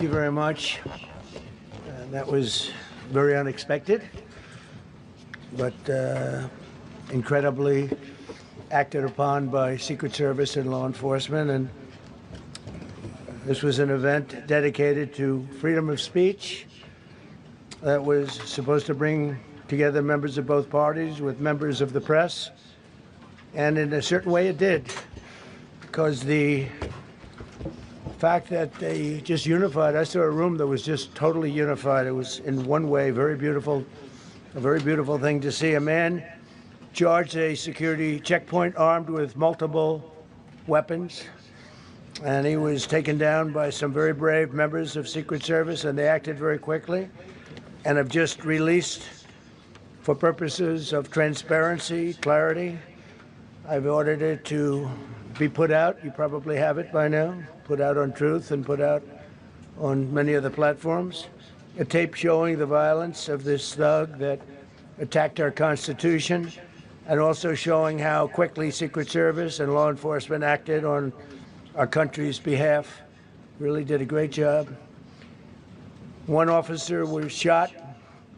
Thank you very much. That was very unexpected, but incredibly acted upon by Secret Service and law enforcement. And this was an event dedicated to freedom of speech that was supposed to bring together members of both parties with members of the press. And in a certain way it did, because the fact that they just unified. I saw a room that was just totally unified. It was in one way very beautiful, a very beautiful thing to see. A man charged a security checkpoint armed with multiple weapons, and he was taken down by some very brave members of Secret Service, and they acted very quickly and have just released, for purposes of transparency, clarity. I've ordered it to be put out. You probably have it by now. Put out on Truth and put out on many other platforms. A tape showing the violence of this thug that attacked our Constitution, and also showing how quickly Secret Service and law enforcement acted on our country's behalf. Really did a great job. One officer was shot,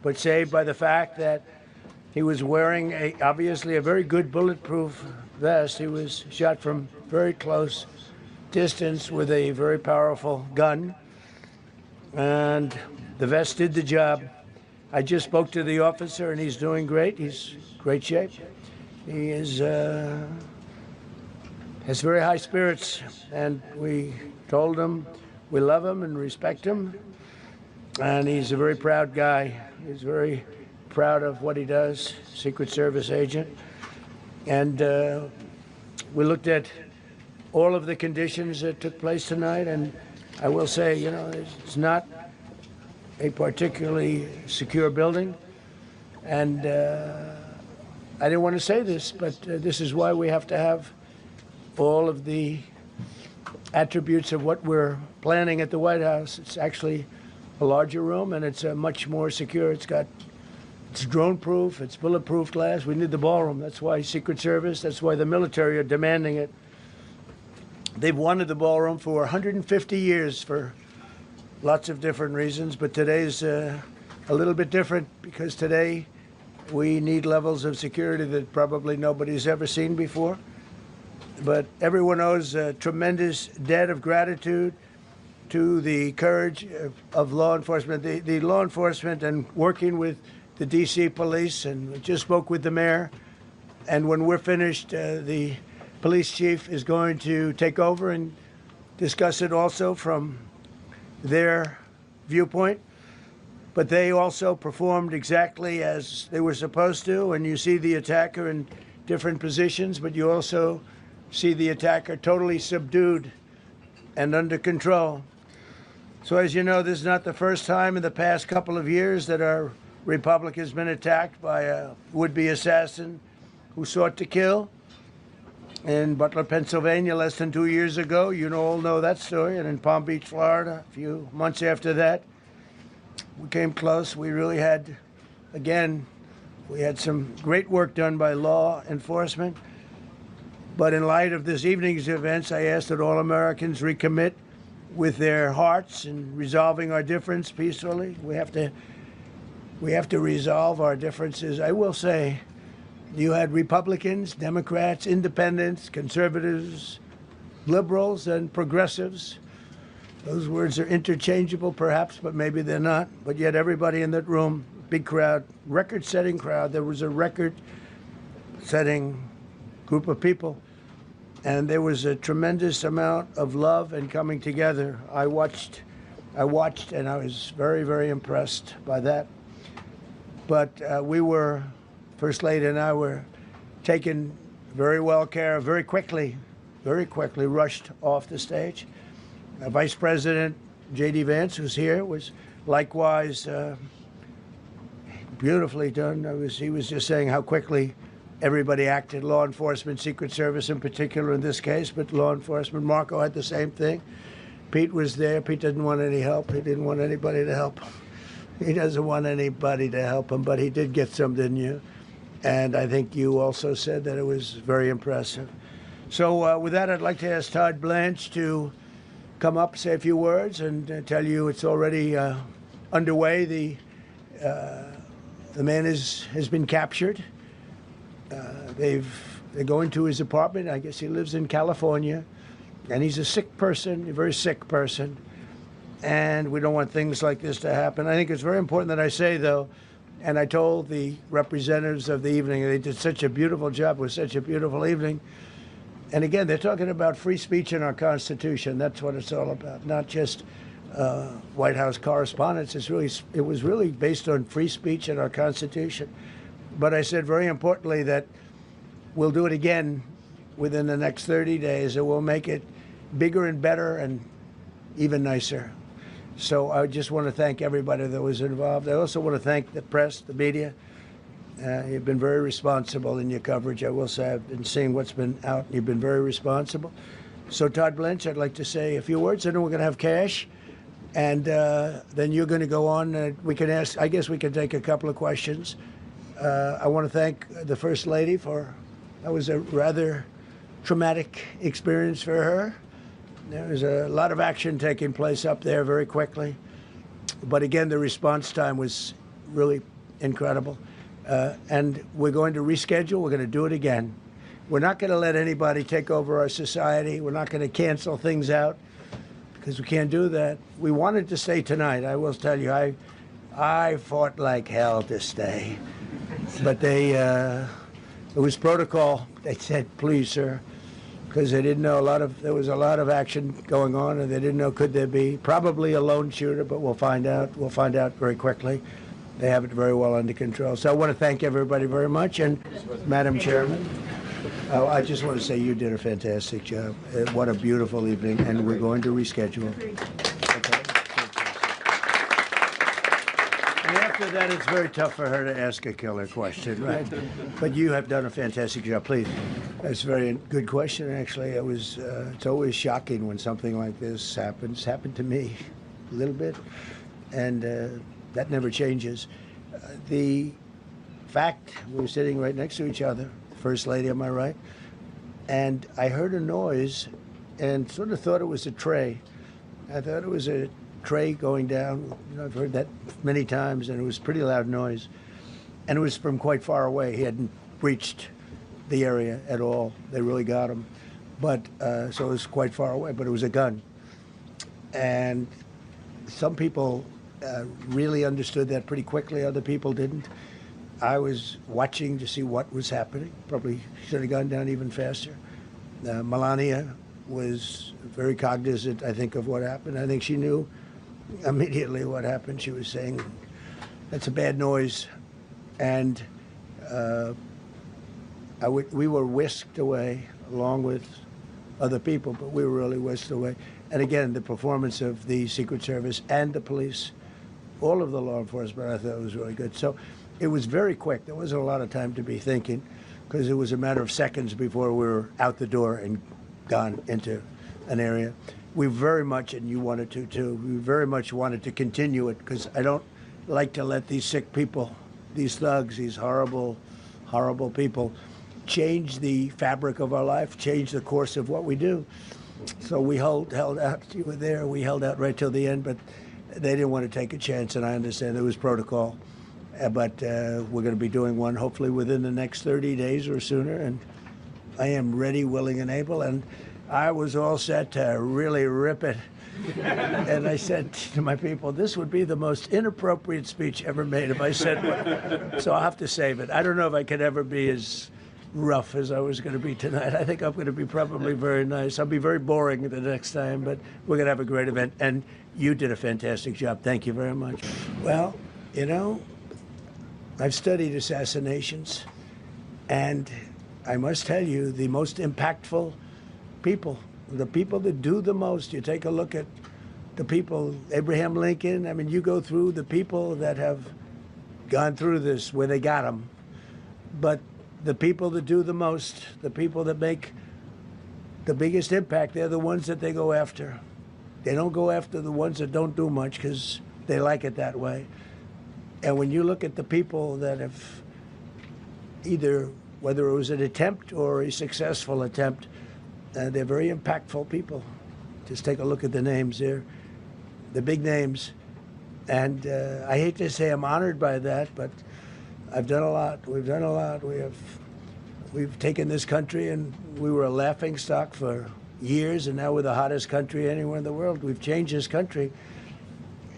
but saved by the fact that he was wearing obviously a very good bulletproof vest. He was shot from very close distance with a very powerful gun, and the vest did the job. I just spoke to the officer, and he's doing great. He's in great shape. He has very high spirits, and we told him we love him and respect him, and he's a very proud guy. He's very proud of what he does, Secret Service agent. And we looked at all of the conditions that took place tonight, and I will say, you know, it's not a particularly secure building, and I didn't want to say this, but this is why we have to have all of the attributes of what we're planning at the White House. It's actually a larger room, and it's much more secure. It's drone-proof, it's bulletproof glass. We need the ballroom. That's why Secret Service, that's why the military are demanding it. They've wanted the ballroom for 150 years for lots of different reasons, but today's a little bit different, because today we need levels of security that probably nobody's ever seen before. But everyone owes a tremendous debt of gratitude to the courage of law enforcement, the law enforcement, and working with the D.C. police, and we just spoke with the mayor. And when we're finished, the police chief is going to take over and discuss it also from their viewpoint. But they also performed exactly as they were supposed to, and you see the attacker in different positions, but you also see the attacker totally subdued and under control. So as you know, this is not the first time in the past couple of years that our republic has been attacked by a would-be assassin who sought to kill. In Butler, Pennsylvania, less than 2 years ago, you all know that story, and in Palm Beach, Florida, a few months after that, we came close. We really had, again, we had some great work done by law enforcement. But in light of this evening's events, I asked that all Americans recommit with their hearts in resolving our difference peacefully. We have to resolve our differences. I will say, you had Republicans, Democrats, independents, conservatives, liberals, and progressives. Those words are interchangeable, perhaps, but maybe they're not. But yet everybody in that room, big crowd, record-setting crowd. There was a record-setting group of people, and there was a tremendous amount of love and coming together. I watched, and I was very, very impressed by that. But First Lady and I were taken very well care of, very quickly rushed off the stage. Vice President J.D. Vance, who's here, was likewise beautifully done. He was just saying how quickly everybody acted, law enforcement, Secret Service in particular in this case, but law enforcement. Marco had the same thing. Pete was there. Pete didn't want any help. He didn't want anybody to help him. He doesn't want anybody to help him, but he did get some, didn't you? And I think you also said that it was very impressive. So with that, I'd like to ask Todd Blanche to come up, say a few words, and tell you it's already underway. The man has been captured. They're going to his apartment. I guess he lives in California, and he's a sick person, a very sick person. And we don't want things like this to happen. I think it's very important that I say, though, and I told the representatives of the evening, they did such a beautiful job. It was such a beautiful evening. And again, they're talking about free speech in our Constitution. That's what it's all about, not just White House correspondence. It was really based on free speech in our Constitution. But I said very importantly that we'll do it again within the next 30 days, and we'll make it bigger and better and even nicer. So I just want to thank everybody that was involved. I also want to thank the press, the media. You've been very responsible in your coverage. I will say I've been seeing what's been out. You've been very responsible. So Todd Blanche, I'd like to say a few words, and then we're going to have cash. And then you're going to go on. We can ask, I guess we can take a couple of questions. I want to thank the First Lady that was a rather traumatic experience for her. There was a lot of action taking place up there very quickly. But again, the response time was really incredible. And we're going to reschedule. We're going to do it again. We're not going to let anybody take over our society. We're not going to cancel things out because we can't do that. We wanted to stay tonight. I will tell you, I fought like hell to stay. But it was protocol. They said, please, sir, because they didn't know there was a lot of action going on, and they didn't know could there be probably a lone shooter, but we'll find out. We'll find out very quickly. They have it very well under control. So I want to thank everybody very much. And Madam Chairman, I just want to say you did a fantastic job. What a beautiful evening, and we're going to reschedule. Okay. And after that, it's very tough for her to ask a killer question, right? But you have done a fantastic job. Please. That's a very good question, actually. It's always shocking when something like this happens. It's happened to me a little bit, and that never changes. The fact we were sitting right next to each other, First Lady on my right, and I heard a noise and sort of thought it was a tray. I thought it was a tray going down. I've heard that many times, and it was a pretty loud noise. And it was from quite far away. He hadn't reached the area at all. They really got him. But so it was quite far away, but it was a gun. And some people really understood that pretty quickly. Other people didn't. I was watching to see what was happening. Probably should have gone down even faster. Melania was very cognizant, I think, of what happened. I think she knew immediately what happened. She was saying, that's a bad noise. And we were whisked away along with other people, but we were really whisked away. And again, the performance of the Secret Service and the police, all of the law enforcement, I thought was really good. So it was very quick. There wasn't a lot of time to be thinking because it was a matter of seconds before we were out the door and gone into an area. We very much, and you wanted to too, we very much wanted to continue it because I don't like to let these sick people, these thugs, these horrible, horrible people change the fabric of our life, change the course of what we do. So we held out. You were there. We held out right till the end, but they didn't want to take a chance, and I understand there was protocol. But we're going to be doing one hopefully within the next 30 days or sooner, and I am ready, willing, and able. And I was all set to really rip it. And I said to my people, this would be the most inappropriate speech ever made if I said one. So I'll have to save it. I don't know if I could ever be as rough as I was going to be tonight. I think I'm going to be probably very nice. I'll be very boring the next time, but we're going to have a great event. And you did a fantastic job. Thank you very much. Well, you know, I've studied assassinations, and I must tell you, the most impactful people, the people that do the most, you take a look at the people, Abraham Lincoln, I mean, you go through the people that have gone through this, where they got them, but the people that do the most, the people that make the biggest impact, they're the ones that they go after. They don't go after the ones that don't do much because they like it that way. And when you look at the people that have either, whether it was an attempt or a successful attempt, they're very impactful people. Just take a look at the names there, the big names. And I hate to say I'm honored by that, but I've done a lot. We've done a lot. We've taken this country, and we were a laughing stock for years, and now we're the hottest country anywhere in the world. We've changed this country,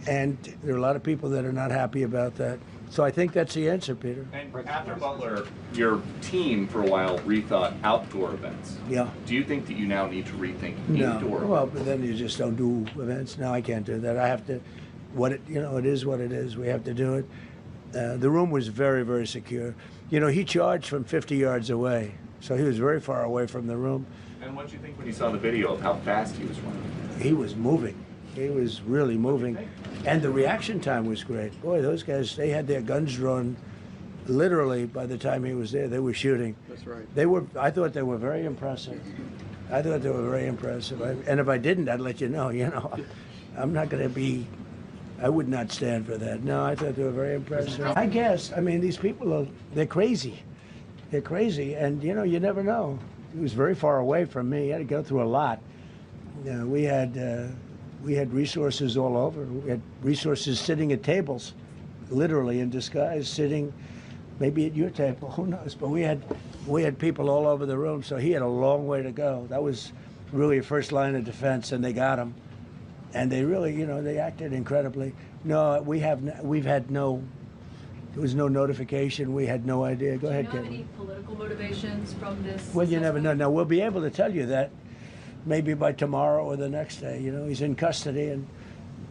and there are a lot of people that are not happy about that. So I think that's the answer, Peter. And after Butler, your team for a while rethought outdoor events. Yeah. Do you think that you now need to rethink No. indoor? Well, but then you just don't do events. No, I can't do that. I have to. It is what it is. We have to do it. The room was very, very secure. He charged from 50 yards away, so he was very far away from the room. And what did you think when you saw the video of how fast he was running? He was moving. He was really moving. And the reaction time was great. Boy, those guys, they had their guns drawn literally by the time he was there. They were shooting. That's right. I thought they were very impressive. And if I didn't, I'd let you know, I'm not going to be, I would not stand for that. No, I thought they were very impressive. I guess, these people they're crazy. They're crazy, and you never know. He was very far away from me. He had to go through a lot. We had resources all over. We had resources sitting at tables, literally in disguise, sitting maybe at your table, who knows? But we had people all over the room, so he had a long way to go. That was really a first line of defense, and they got him. And they really, they acted incredibly. No, there was no notification. We had no idea. Go ahead, Do you know Kevin. any political motivations from this? Well, you never know. assessment? Now, we'll be able to tell you that maybe by tomorrow or the next day. He's in custody, and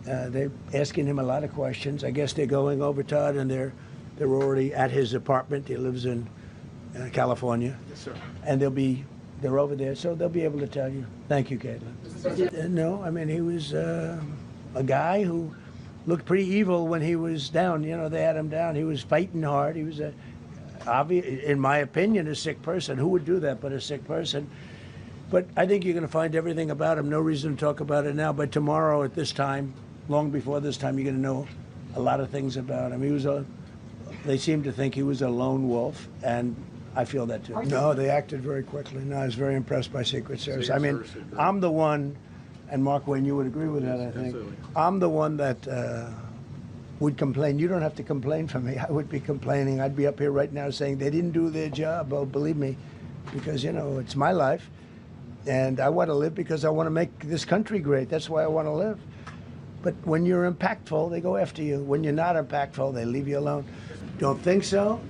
they're asking him a lot of questions. I guess they're going over, Todd, and they're already at his apartment. He lives in California. Yes, sir. And they're over there, so they'll be able to tell you. Thank you, Caitlin. No, he was a guy who looked pretty evil when he was down. They had him down. He was fighting hard. He was in my opinion, a sick person. Who would do that but a sick person? But I think you're going to find everything about him. No reason to talk about it now. But tomorrow at this time, long before this time, you're going to know a lot of things about him. They seem to think he was a lone wolf, and I feel that too. No, they acted very quickly. No, I was very impressed by Secret Service. I'm the one, and Mark Wayne, you would agree with that, I think. Absolutely. I'm the one that would complain. You don't have to complain for me. I would be complaining. I'd be up here right now saying they didn't do their job. Oh, believe me, because, it's my life, and I want to live because I want to make this country great. That's why I want to live. But when you're impactful, they go after you. When you're not impactful, they leave you alone. Don't think so,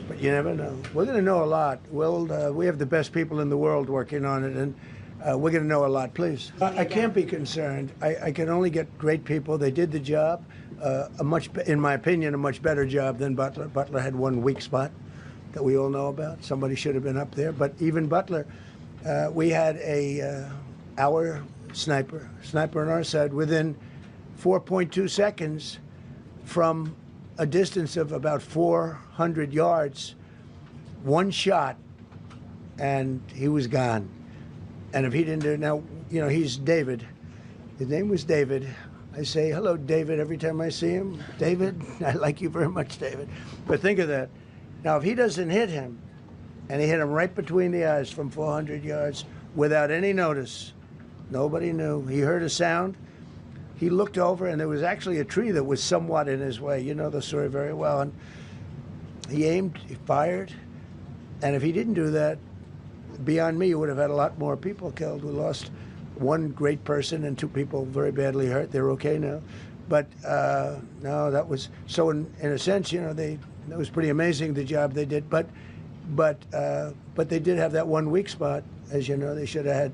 but you never know. We're going to know a lot. We have the best people in the world working on it, and we're going to know a lot. Please. I can't be concerned. I can only get great people. They did the job, in my opinion, a much better job than Butler. Butler had one weak spot that we all know about. Somebody should have been up there. But even Butler, we had our sniper on our side within 4.2 seconds from a distance of about 400 yards, one shot, and he was gone. And if he didn't do it, now, he's David. His name was David. I say, hello, David, every time I see him. David, I like you very much, David. But think of that. Now, if he doesn't hit him, and he hit him right between the eyes from 400 yards without any notice, nobody knew. He heard a sound. He looked over, and there was actually a tree that was somewhat in his way. You know the story very well. And he aimed, he fired, and if he didn't do that, beyond me, you would have had a lot more people killed. We lost one great person and two people very badly hurt. They're okay now. But no, that was, so in a sense, that was pretty amazing, the job they did. But they did have that one weak spot. As you know, they should have had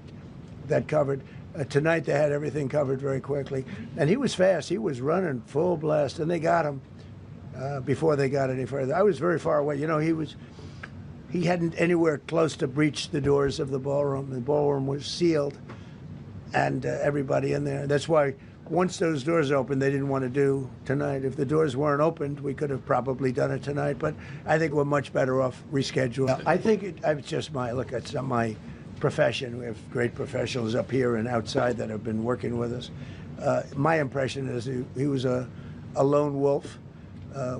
that covered. Tonight they had everything covered very quickly. And he was fast. He was running full blast, and they got him before they got any further. I was very far away. He hadn't anywhere close to breach the doors of the ballroom. The ballroom was sealed, and everybody in there. That's why once those doors opened, they didn't want to do tonight. If the doors weren't opened, we could have probably done it tonight, but I think we're much better off rescheduled. I think it's just it's not my profession. We have great professionals up here and outside that have been working with us. My impression is he was a lone wolf,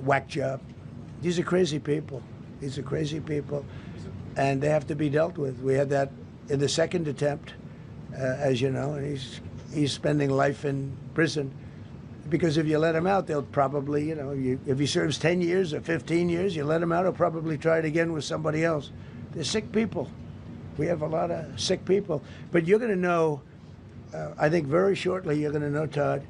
whack job. These are crazy people. And they have to be dealt with. We had that in the second attempt, as you know, and he's spending life in prison. Because if you let him out, they'll probably, if he serves 10 years or 15 years, you let him out, he'll probably try it again with somebody else. They're sick people. We have a lot of sick people. But you're going to know, I think very shortly, you're going to know, Todd,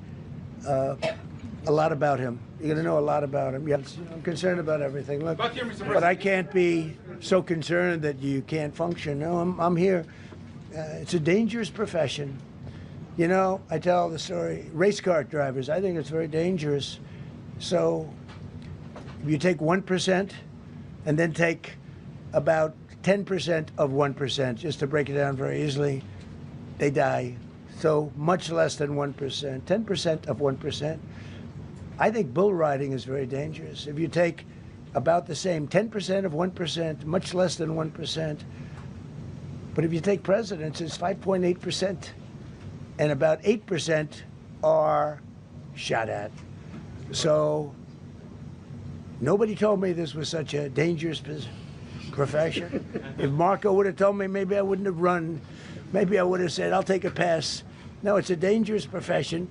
a lot about him. You're going to know a lot about him. Yes, I'm concerned about everything. Look, but I can't be so concerned that you can't function. No, I'm here. It's a dangerous profession. I tell the story, race car drivers, I think it's very dangerous. So if you take 1% and then take about 10% of 1%, just to break it down very easily, they die. So much less than 1%, 10% of 1%. I think bull riding is very dangerous. If you take about the same, 10% of 1%, much less than 1%. But if you take presidents, it's 5.8%. And about 8% are shot at. So nobody told me this was such a dangerous profession. If Marco would have told me, maybe I wouldn't have run. Maybe I would have said, I'll take a pass. No, it's a dangerous profession,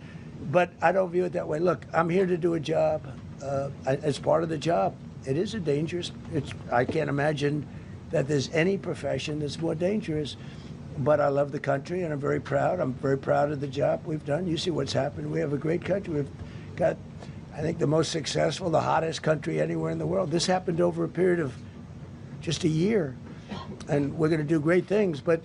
but I don't view it that way. Look, I'm here to do a job. As part of the job, it is a dangerous, I can't imagine that there's any profession that's more dangerous. But I love the country, and I'm very proud. I'm very proud of the job we've done. You see what's happened. We have a great country. We've got, I think, the most successful, the hottest country anywhere in the world. This happened over a period of just a year, and we're going to do great things. But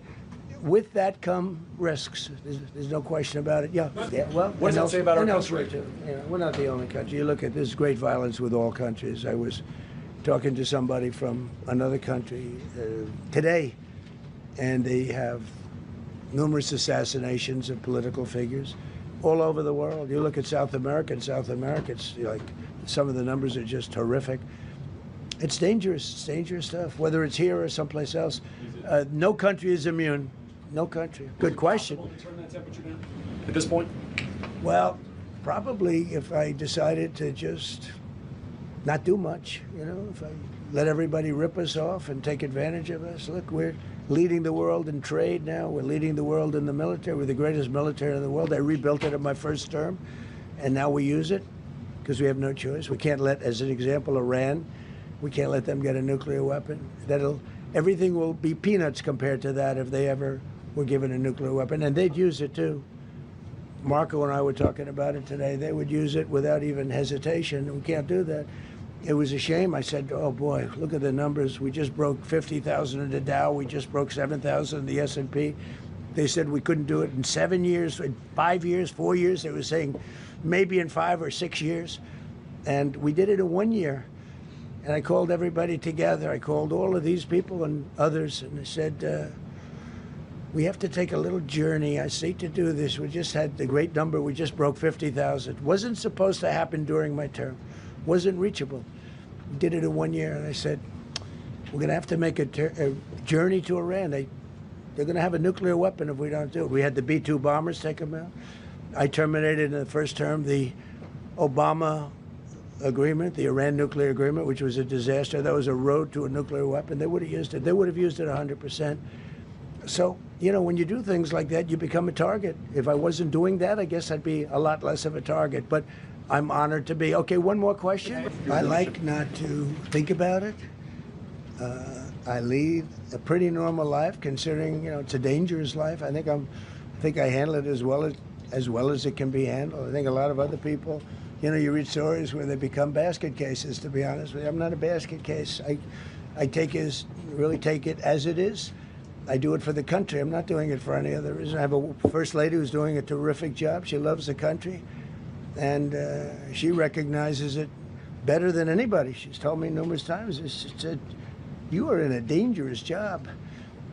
with that come risks. There's no question about it. Yeah. Well, what does that say about our country? Too. We're not the only country. You look at this great violence with all countries. I was talking to somebody from another country today. And they have numerous assassinations of political figures all over the world. You look at South America, it's like some of the numbers are just horrific. It's dangerous stuff, whether it's here or someplace else. No country is immune. No country. Good question. Will it turn that temperature down at this point? Well, probably if I decided to just not do much, if I let everybody rip us off and take advantage of us. Look, we're leading the world in trade now. We're leading the world in the military. We're the greatest military in the world. I rebuilt it in my first term, and now we use it because we have no choice. We can't let, as an example, Iran, we can't let them get a nuclear weapon. Everything will be peanuts compared to that if they ever were given a nuclear weapon, and they'd use it too. Marco and I were talking about it today. They would use it without even hesitation. We can't do that. It was a shame. I said, oh boy, look at the numbers. We just broke 50,000 in the Dow. We just broke 7,000 in the S&P. They said we couldn't do it in 7 years, in 5 years, 4 years. They were saying maybe in 5 or 6 years. And we did it in 1 year. And I called everybody together. I called all of these people and others, and I said, we have to take a little journey. I seek to do this. We just had the great number. We just broke 50,000. Wasn't supposed to happen during my term. Wasn't reachable. We did it in 1 year, and I said, we're going to have to make a journey to Iran. They're going to have a nuclear weapon if we don't do it. We had the B-2 bombers take them out. I terminated in the first term the Obama agreement, the Iran nuclear agreement, which was a disaster. That was a road to a nuclear weapon. They would have used it. They would have used it 100%. So, when you do things like that, you become a target. If I wasn't doing that, I guess I'd be a lot less of a target. But I'm honored to be. Okay, one more question. I like not to think about it. I lead a pretty normal life, considering it's a dangerous life. I think I handle it as well as it can be handled. I think a lot of other people, you read stories where they become basket cases. To be honest with you, I'm not a basket case. I really take it as it is. I do it for the country. I'm not doing it for any other reason. I have a first lady who's doing a terrific job. She loves the country. And she recognizes it better than anybody. She's told me numerous times, she said, you are in a dangerous job.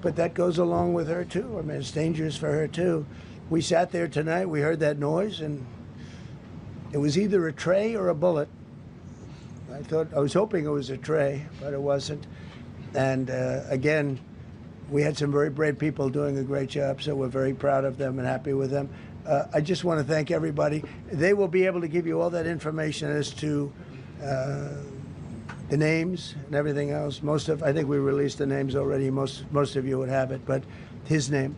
But that goes along with her, too. I mean, it's dangerous for her, too. We sat there tonight, we heard that noise, and it was either a tray or a bullet. I was hoping it was a tray, but it wasn't. And again, we had some very brave people doing a great job, so we're very proud of them and happy with them. I just want to thank everybody. They will be able to give you all that information as to the names and everything else. I think we released the names already. Most of you would have it, but his name.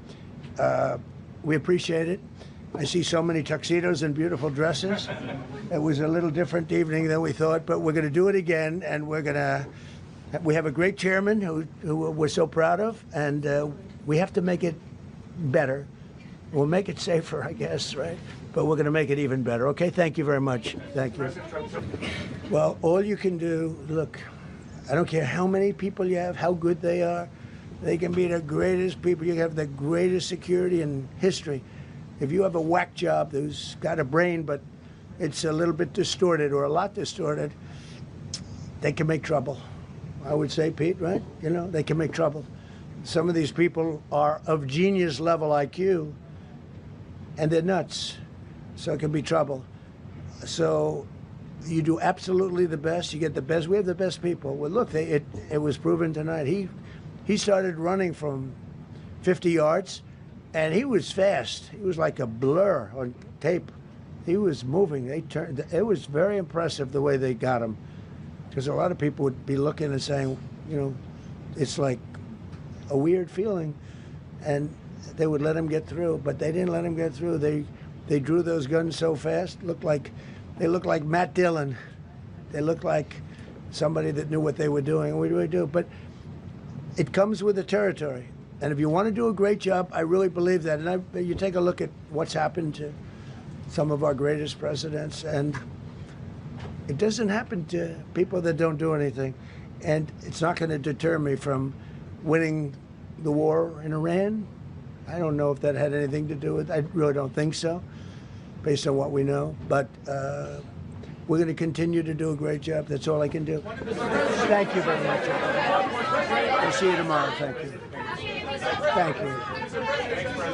We appreciate it. I see so many tuxedos and beautiful dresses. It was a little different evening than we thought, but we're going to do it again, and we have a great chairman who we're so proud of, and we have to make it better. We'll make it safer, I guess, right? But we're going to make it even better. Okay, thank you very much. Thank you. Well, all you can do, look, I don't care how many people you have, how good they are. They can be the greatest people. You can have the greatest security in history. If you have a whack job who's got a brain, but it's a little bit distorted or a lot distorted, they can make trouble. I would say, Pete, right? You know, they can make trouble. Some of these people are of genius level IQ, and they're nuts. So it can be trouble. So you do absolutely the best. You get the best. We have the best people. Well, look, it was proven tonight. He started running from 50 yards, and he was fast. He was like a blur on tape. He was moving. It was very impressive the way they got him, because a lot of people would be looking and saying, you know, it's like a weird feeling, and they would let him get through, but they didn't let him get through. They drew those guns so fast. They looked like Matt Dillon. They looked like somebody that knew what they were doing. What do we do? But it comes with the territory. And if you want to do a great job, I really believe that. And you take a look at what's happened to some of our greatest presidents, and it doesn't happen to people that don't do anything. And it's not going to deter me from winning the war in Iran. I don't know if that had anything to do with it. I really don't think so, based on what we know. But we're going to continue to do a great job. That's all I can do. Thank you very much. We'll see you tomorrow. Thank you. Thank you.